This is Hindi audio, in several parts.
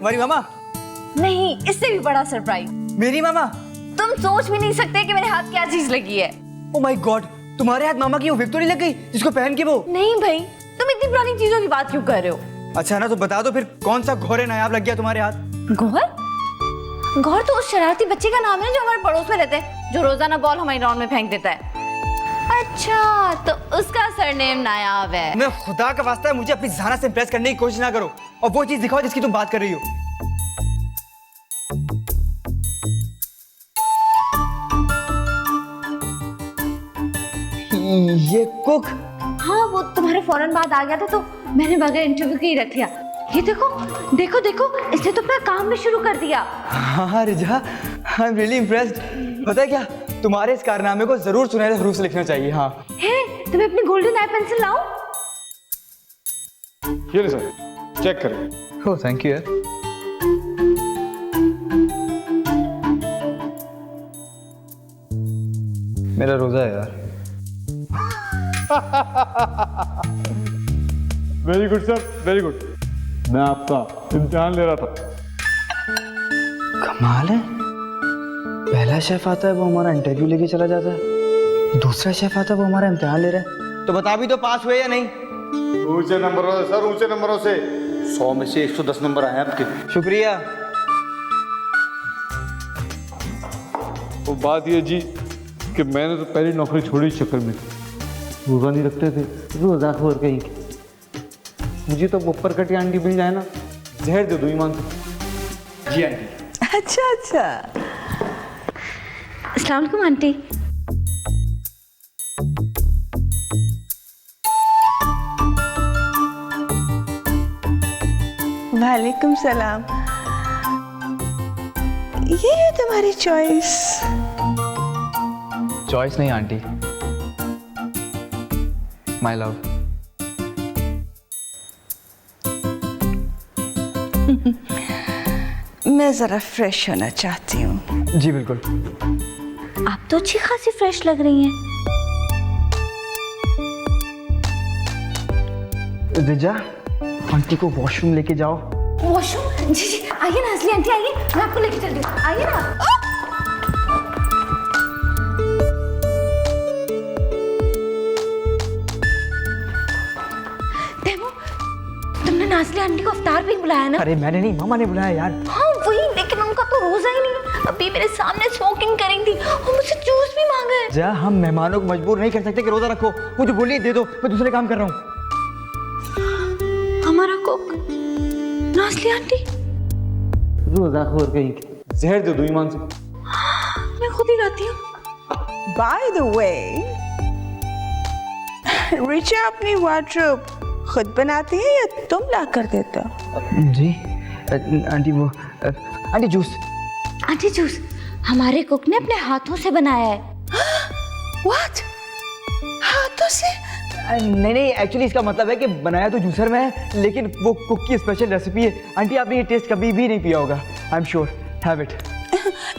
तुम्हारी मामा? नहीं, इससे भी बड़ा सरप्राइज। मेरी मामा? तुम सोच भी नहीं सकते कि मेरे हाथ क्या चीज लगी है। ओ माय गॉड, तुम्हारे हाथ मामा की वो विक्टोरी लग गई जिसको पहन के वो? नहीं भाई, तुम इतनी पुरानी चीजों की बात क्यों कर रहे हो? अच्छा ना, तो बता दो फिर कौन सा घोरे नायाब लग गया तुम्हारे हाथ? गौर? गौर तो उस शरारती बच्चे का नाम है जो हमारे पड़ोस में रहता है, जो रोजाना बॉल हमारी ग्राउंड में फेंक देता है। अच्छा, तो उसका सरनेम नायाब है। मैं खुदा का वास्ता है, मुझे अपनी जाना से इंप्रेस करने की कोशिश ना करो और वो चीज दिखाओ जिसकी तुम बात कर रही हो। ये कुक? हाँ, वो तुम्हारे फौरन बाद आ गया था तो मैंने बगैर इंटरव्यू के ही रख लिया। ये देखो देखो देखो, इसने तो अपना काम भी शुरू कर दिया। हाँ रिजा, आई एम रियली इम्प्रेस्ड। पता है क्या, तुम्हारे इस कारनामे को जरूर सुनहरे हरूफ से लिखना चाहिए। हाँ है, तुम्हें अपनी गोल्डन आई पेंसिल लाऊं? ये ले सर, चेक करें। ओह थैंक यू यार। मेरा रोजा है यार। Very good sir, very good. मैं आपका इम्तिहान ले रहा था। कमाल है, पहला शेफ आता है वो हमारा इंटरव्यू लेके चला जाता है, दूसरा शेफ आता है वो हमारा इम्तिहान ले रहा है। तो बता भी तो पास हुए या नहीं? ऊंचे नंबरों से सर, ऊंचे नंबरों से 100 में से 110 नंबर आए आपके। शुक्रिया। वो बात ये जी कि मैंने तो पहली नौकरी छोड़ी इस चक्कर में। रोज़ा नहीं रखते थे, रोज़ा खोर कहीं के। मुझे तो ऊपर कटी आंटी मिल जाए ना, जहर दे दो ईमान से। जी आंटी। अच्छा अच्छा। अस्सलाम वालेकुम आंटी। वालेकुम सलाम। ये है तुम्हारी चॉइस? चॉइस नहीं आंटी, माय लव। मैं जरा फ्रेश होना चाहती हूँ। जी बिल्कुल। आप तो अच्छी खासी फ्रेश लग रही हैं। रिजा, आंटी को वॉशरूम लेके जाओ। वॉशरूम? जी जी, आइए ना असली आंटी, आइए, मैं आपको लेके चलती हूँ, आइए ना। देखो, तुमने नाज़ली आंटी को अफ्तार पे बुलाया ना? अरे मैंने नहीं, मामा ने बुलाया यार। हाँ वही, लेकिन उनका तो रोजा ही नहीं। अभी मेरे सामने स्मोकिंग करी थी और मुझसे जूस भी मांगा है। जा, हम मेहमानों को मजबूर नहीं कर सकते कि रोजा रखो। मुझे बोलिए दे दो, मैं दूसरे काम कर रहा हूँ। हमारा कुक नाज़ली आंटी? रोज़ा खोर कहीं के, जहर दे दो ईमान से। मैं खुद ही लाती हूँ। बाय द वे, रिचा अपनी वार्डरोब खुद बनाती है या तुम ला कर देते हो? जी आंटी, वो आंटी जूस। आंटी जूस हमारे कुक ने अपने हाथों से बनाया है। What? हाथों से? नहीं नहीं, एक्चुअली इसका मतलब है कि बनाया तो जूसर में है, लेकिन वो कुक की स्पेशल रेसिपी है। आंटी आपने ये टेस्ट कभी भी नहीं पिया होगा, I am sure. Have it.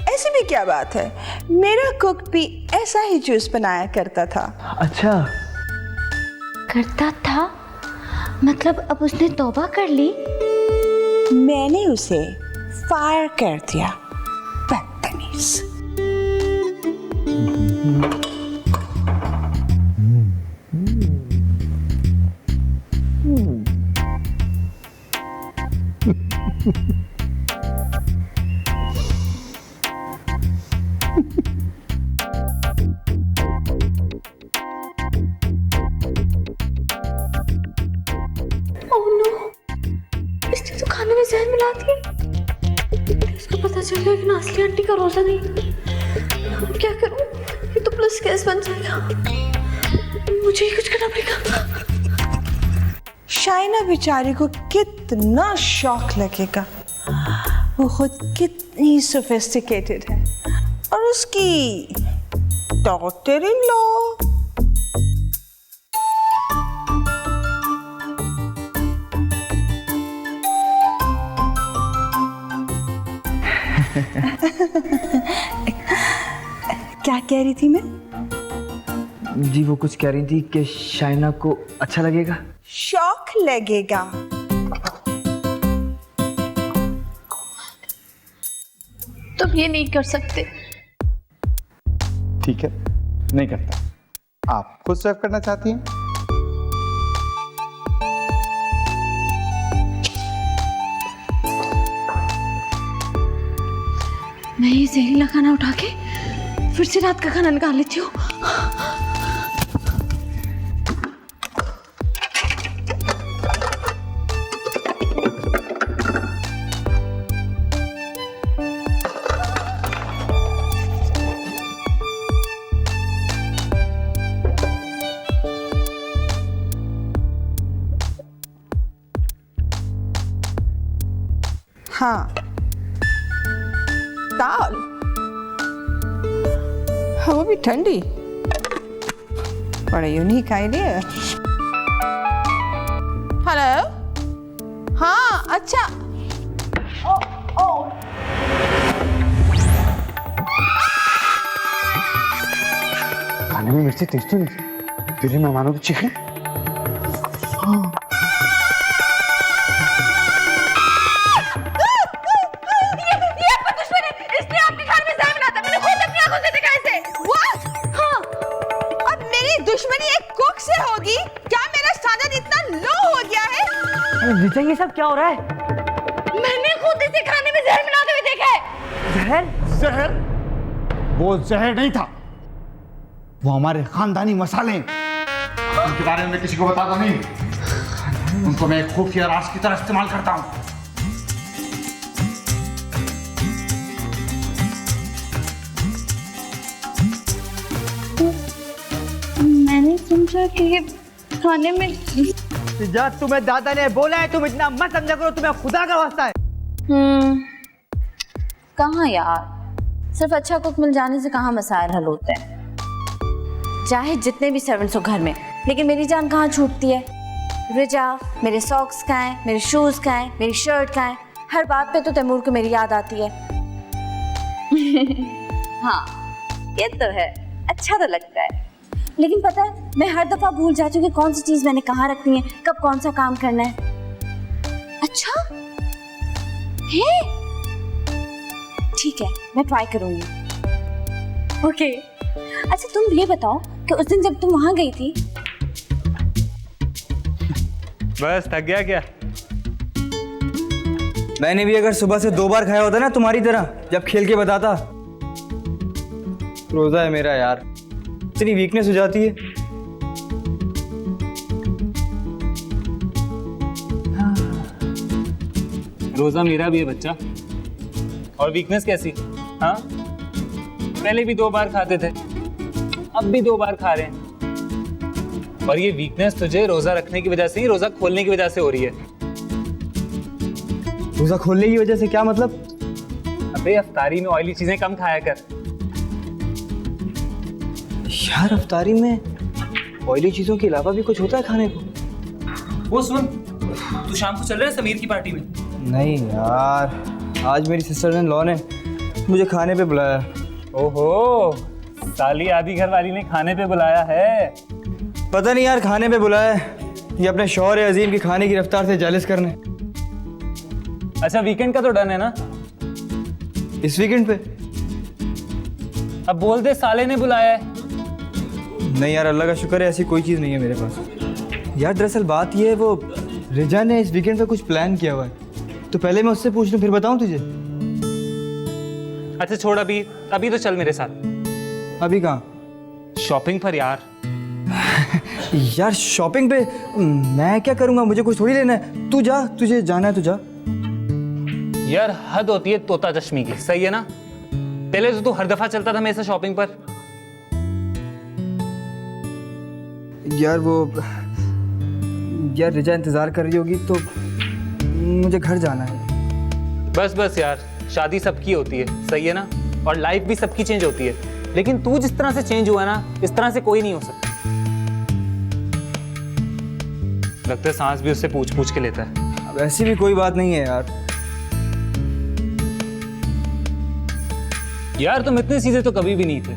ऐसी भी क्या बात है, मेरा कुक भी ऐसा ही जूस बनाया करता था। अच्छा, करता था? मतलब अब उसने तौबा कर ली? मैंने उसे फायर कर दिया, बदतमीज। ओह नो, इसने तो खाने में जहर मिला दिया। इसको पता चल गया कि नाज़ली आंटी का रोजा नहीं। अब क्या करूं? ये तो प्लस केस बन जाएगा। मुझे ही कुछ करना पड़ेगा। शाइना बेचारी को कितना शौक लगेगा, वो खुद कितनी सोफिस्टिकेटेड है, और उसकी डॉटर इन लॉ। क्या कह रही थी मैं? जी वो कुछ कह रही थी कि शाइना को अच्छा लगेगा। शौक लगेगा। तुम ये नहीं कर सकते। ठीक है, नहीं करता। आप खुद सर्व करना चाहती हैं? मैं ये जहरीला खाना उठा के फिर से रात का खाना निकाल लेती हूँ। हाँ, दाल, हाँ वो भी ठंडी, बड़ा यूनिक आइडिया। हेलो, हाँ अच्छा। खाने में मिर्ची तेज तो नहीं, तेरे मेहमानों की चीखें। दुश्मनी एक कुक से होगी क्या? मेरा स्टैंडर्ड इतना लो हो गया है। रिचा ये सब क्या हो रहा है? मैंने खुद इसे खाने में जहर मिलाते हुए देखा है। जहर? जहर? वो जहर नहीं था, वो हमारे खानदानी मसाले हैं। उनके बारे में मैं किसी को बताता नहीं, उनको मैं एक खुफिया राज की तरह इस्तेमाल करता हूँ। मैंने समझा कि ये खाने में। रिचा, तुम्हें दादा ने बोला है तुम इतना मत समझा करो, तुम्हें खुदा का वास्ता है। कहाँ यार, सिर्फ अच्छा कुक मिल जाने से कहाँ मसाइल हल होते हैं। चाहे जितने भी सर्वेंट्स हो घर में, लेकिन मेरी जान कहाँ छूटती है। रिजा, मेरे सॉक्स कहाँ हैं, मेरे शूज कहाँ हैं, मेरी शर्ट कहाँ है। हर बात पे तो तैमूर को मेरी याद आती है। हाँ ये तो है, अच्छा तो लगता है, लेकिन पता है मैं हर दफा भूल जाती हूँ कि कौन सी चीज मैंने कहाँ रखनी है, कब कौन सा काम करना है। अच्छा है, ठीक है मैं ट्राई करूंगी। ओके अच्छा तुम ये बताओ कि उस दिन जब तुम वहां गई थी। बस थक गया क्या? मैंने भी अगर सुबह से 2 बार खाया होता ना तुम्हारी तरह, जब खेल के बताता। रोजा है मेरा यार, इतनी वीकनेस हो जाती है। रोजा मेरा भी है बच्चा। और वीकनेस कैसी? हाँ पहले भी 2 बार खाते थे, अब भी 2 बार खा रहे हैं। और ये वीकनेस तुझे रोजा रखने की वजह से नहीं, रोजा खोलने की वजह से हो रही है। रोजा खोलने की वजह से क्या मतलब? अबे अफ्तारी में ऑयली चीजें कम खाया कर। यार अफ्तारी में ऑयली चीजों के अलावा भी कुछ होता है खाने को? वो सुन, तू शाम को चल रहा है समीर की पार्टी में? नहीं यार, आज मेरी सिस्टर ने लॉ ने मुझे खाने पे बुलाया। ओहो, साली आधी घर वाली ने खाने पे बुलाया है। पता नहीं यार खाने पे बुलाया है, ये अपने शौहर अजीम की खाने की रफ्तार से जालिस करने। अच्छा वीकेंड का तो डन है ना? इस वीकेंड पे? अब बोल दे साले ने बुलाया है। नहीं यार, अल्लाह का शुक्र है ऐसी कोई चीज़ नहीं है मेरे पास। यार दरअसल बात ये है, वो रिजा ने इस वीकेंड पे कुछ प्लान किया हुआ है, तो पहले मैं उससे पूछ लूँ फिर बताऊँ तुझे। अच्छा छोड़, अभी तो चल मेरे साथ। अभी कहाँ? शॉपिंग पर यार। यार शॉपिंग पे मैं क्या करूँगा, मुझे कुछ थोड़ी लेना है। तू जा, तुझे जाना है तो जा। यार हद होती है तोता चश्मी की, सही है ना? पहले तो तू हर दफा चलता था मेरे साथ शॉपिंग पर। यार वो यार रिजा इंतज़ार कर रही होगी तो मुझे घर जाना है। बस यार, शादी सबकी होती है, सही है ना? और लाइफ भी सबकी चेंज होती है, लेकिन तू जिस तरह से चेंज हुआ ना, इस तरह से कोई नहीं हो सकता। लगता है सांस भी उससे पूछ के लेता है। अब ऐसी भी कोई बात नहीं है यार। यार तुम इतने सीधे तो कभी भी नहीं थे।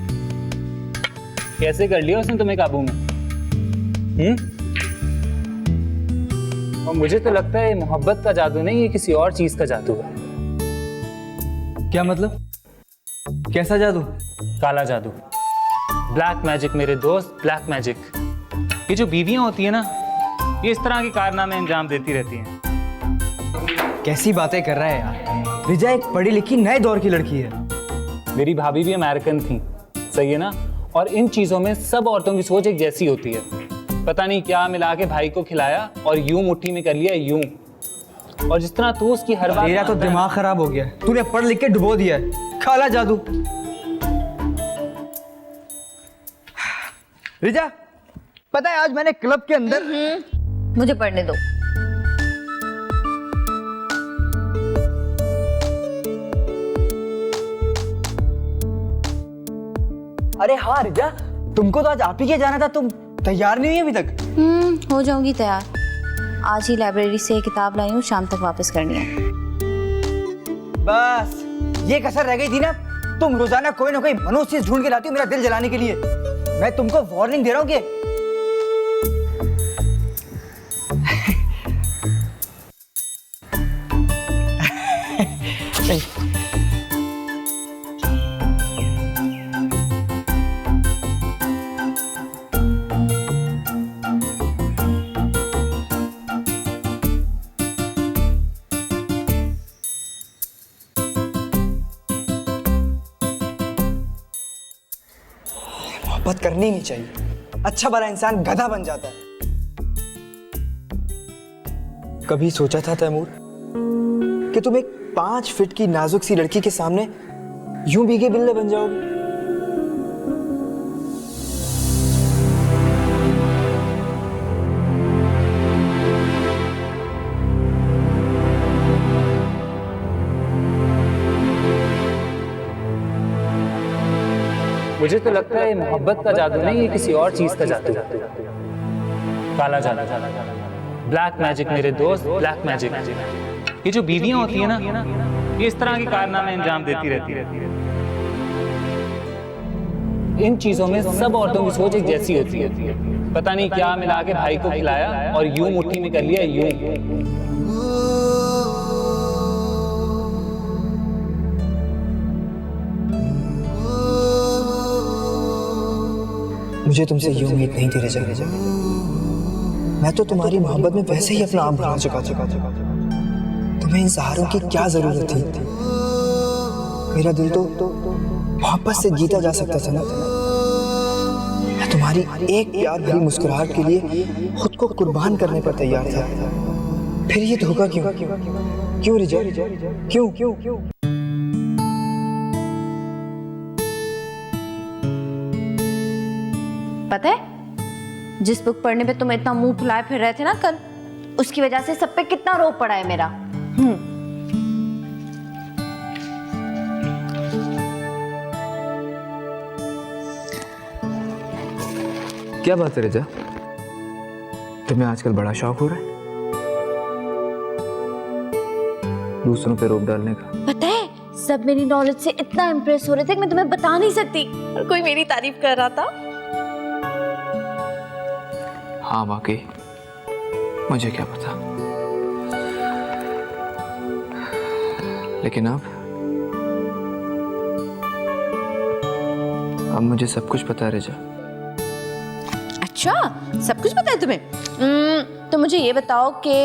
कैसे कर लिया उसने तुम्हें काबू में? और मुझे तो लगता है ये मोहब्बत का जादू नहीं, ये किसी और चीज का जादू है। क्या मतलब? कैसा जादू? काला जादू, ब्लैक मैजिक मेरे दोस्त, ब्लैक मैजिक। ये जो बीवियां होती है ना, ये इस तरह के कारनामे अंजाम देती रहती हैं। कैसी बातें कर रहा है यार? रिजा एक पढ़ी लिखी नए दौर की लड़की है। मेरी भाभी भी अमेरिकन थी, सही है ना? और इन चीज़ों में सब औरतों की सोच एक जैसी होती है। पता नहीं क्या मिला के भाई को खिलाया और यूं मुट्ठी में कर लिया यूं। और जिस तरह तू उसकी हर बात तेरा तो दिमाग खराब हो गया है। तूने पढ़ लिख के डुबो दिया है। काला जादू। रिजा, पता है आज मैंने क्लब के अंदर मुझे पढ़ने दो। अरे हाँ रिजा, तुमको तो आज आप ही के जाना था, तुम तैयार नहीं हुई अभी तक? हो जाऊंगी तैयार। आज ही लाइब्रेरी से किताब लाई हूँ, शाम तक वापस करनी है। बस ये कसर रह गई थी ना। तुम रोजाना कोई ना कोई मनोज चीज ढूंढ के लाती हो मेरा दिल जलाने के लिए। मैं तुमको वार्निंग दे रहा हूँ कि मोहब्बत करनी नहीं चाहिए। अच्छा भला इंसान गधा बन जाता है। कभी सोचा था तैमूर कि तुम एक 5 फीट की नाजुक सी लड़की के सामने यूं भीगे बिल्ले बन जाओगे? मुझे तो लगता है मोहब्बत का जादू नहीं, ये किसी और चीज का जादू। काला जादू, ब्लैक मैजिक मेरे दोस्त, ब्लैक मैजिक। ये जो बीवियां होती है ना, ये इस तरह के कारनामे अंजाम देती रहती है। इन चीजों में सब औरतों की सोच एक जैसी होती है। पता नहीं क्या मिला के भाई को खिलाया और यूं मुट्ठी में कर लिया यूं। मुझे तुमसे ये उम्मीद नहीं थी रिजा। मैं तो तुम्हारी मोहब्बत में वैसे ही अपना आप गंवा चुका था। तुम्हें इन सहारों की क्या जरूरत थी? मेरा दिल तो मोहब्बत से जीता जा सकता था ना। मैं तुम्हारी एक प्यार भरी मुस्कुराहट के लिए खुद को कुर्बान करने पर तैयार था। फिर ये धोखा क्यों? क्यों रिजा? क्यों क्यों क्यों? पता है, जिस बुक पढ़ने पे तुम इतना मुंह फुलाए फिर रहे थे ना कल, उसकी वजह से सब पे कितना रोब पड़ा है मेरा। क्या बात है रिजा? तुम्हें आजकल बड़ा शौक हो रहा है दूसरों पे रोब डालने का। पता है, सब मेरी नॉलेज से इतना इम्प्रेस हो रहे थे कि मैं तुम्हें बता नहीं सकती। और कोई मेरी तारीफ कर रहा था। हाँ वाकई, मुझे क्या पता। लेकिन अब मुझे सब कुछ पता है रिजा। अच्छा, सब कुछ पता है तुम्हें? तो मुझे ये बताओ कि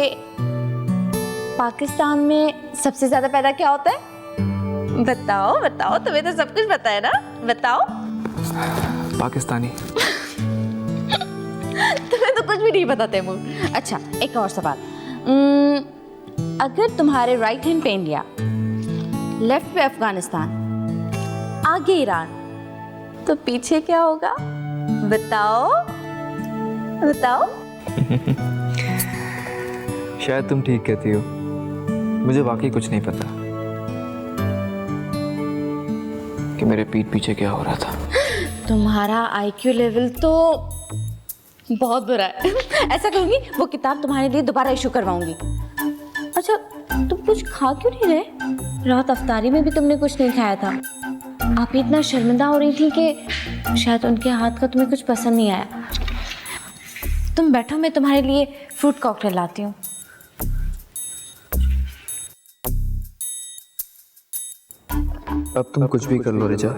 पाकिस्तान में सबसे ज्यादा पैदा क्या होता है? बताओ बताओ, तुम्हें तो सब कुछ पता है ना, बताओ। पाकिस्तानी। तुम्हें तो कुछ भी नहीं पता तैमूर। अच्छा, एक और सवाल। अगर तुम्हारे राइट हैंड पे इंडिया, लेफ्ट पे अफगानिस्तान, आगे ईरान, तो पीछे क्या होगा? बताओ बताओ। शायद तुम ठीक कहती हो। मुझे वाकई कुछ नहीं पता कि मेरे पीठ पीछे क्या हो रहा था। तुम्हारा आईक्यू लेवल तो बहुत बुरा है। ऐसा कहूंगी, वो किताब तुम्हारे लिए दोबारा इशू करवाऊंगी। अच्छा, तुम कुछ खा क्यों नहीं रहे? रात अफ्तारी में भी तुमने कुछ नहीं खाया था। आप इतना शर्मिंदा हो रही थी कि शायद उनके हाथ का तुम्हें कुछ पसंद नहीं आया। तुम बैठो, मैं तुम्हारे लिए फ्रूट कॉकटेल लाती हूँ। अब तुम कुछ भी कर लो रिचा,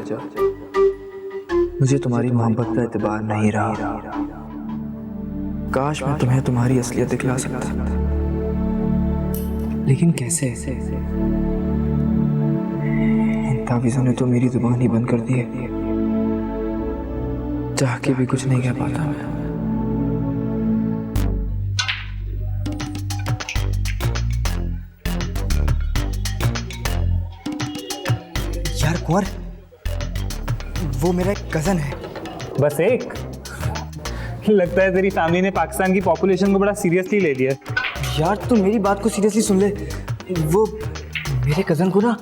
मुझे तुम्हारी मोहब्बत का एतबार नहीं रहा। काश मैं तुम्हें तुम्हारी असलियत दिखला सकता, लेकिन कैसे? इन तावीज़ों ने तो मेरी जुबान ही बंद कर दी है। चाह के भी कुछ नहीं कह पाता मैं। यार कुंवर, वो मेरा एक कजन है। बस एक? लगता है तेरी फैमिली ने पाकिस्तान की पॉपुलेशन को बड़ा सीरियसली ले लिया। यार तू मेरी बात को सीरियसली सुन ले। वो मेरे कजन को ना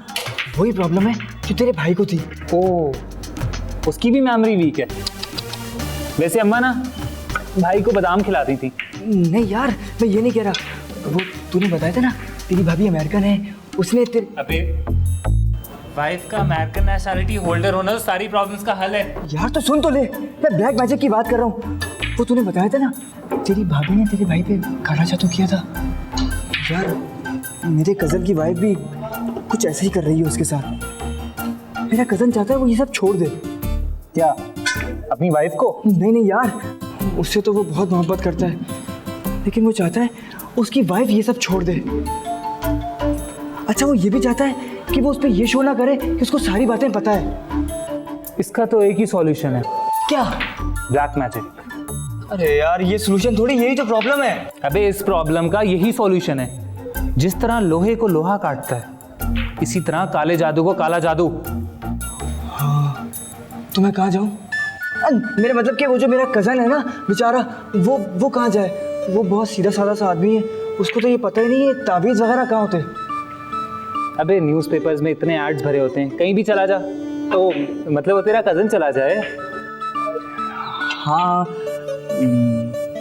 वही प्रॉब्लम है जो तेरे भाई को थी। ओ, उसकी भी मेमोरी वीक है। वैसे अम्मा ना भाई को बादाम खिलाती थी। नहीं यार, मैं ये नहीं कह रहा। वो तूने बताया था ना तेरी भाभी अमेरिकन है, उसने तेरे... अबे वाइफ का अमेरिकन नेशनैलिटी होल्डर होना तो सारी प्रॉब्लम्स का हल है। यार तो सुन तो ले, मैं ब्लैक मैजिक की बात कर रहा हूँ। वो तूने बताया था ना तेरी भाभी ने तेरे भाई पे काला जादू किया था। यार मेरे कजन की वाइफ भी कुछ ऐसा ही कर रही है उसके साथ। मेरा कजन चाहता है वो ये सब छोड़ दे। क्या अपनी वाइफ को? नहीं यार, उससे तो वो बहुत मोहब्बत करता है, लेकिन वो चाहता है उसकी वाइफ ये सब छोड़ दे। अच्छा वो ये भी चाहता है कि वो उस पर ये शो ना करे कि उसको सारी बातें पता है। इसका तो एक ही सॉल्यूशन है। क्या? Black magic. अरे यार ये सॉल्यूशन थोड़ी, यही तो प्रॉब्लम है। अबे इस प्रॉब्लम का यही सॉल्यूशन है। जिस तरह लोहे को लोहा काटता है, इसी तरह काले जादू को काला जादू। हाँ, तो मैं कहाँ जाऊँ? मेरा मतलब कि वो जो मेरा कजन है ना बेचारा, वो कहाँ जाए? वो बहुत सीधा साधा सा आदमी है, उसको तो ये पता ही नहीं है ताबीज़ वगैरह कहाँ होते। अबे न्यूज़पेपर्स में इतने एड्स भरे होते हैं, कहीं भी चला जा। तो मतलब वो तेरा कजन चला जाए। हाँ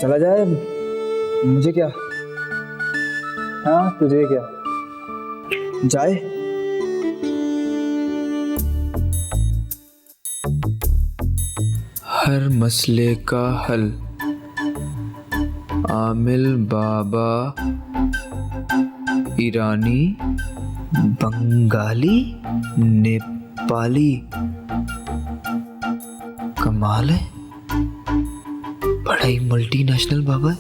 चला जाए, मुझे क्या? हाँ तुझे क्या? जाए। हर मसले का हल आमिल बाबा ईरानी बंगाली नेपाली, कमाल है, बड़ा ही मल्टीनेशनल बाबा है।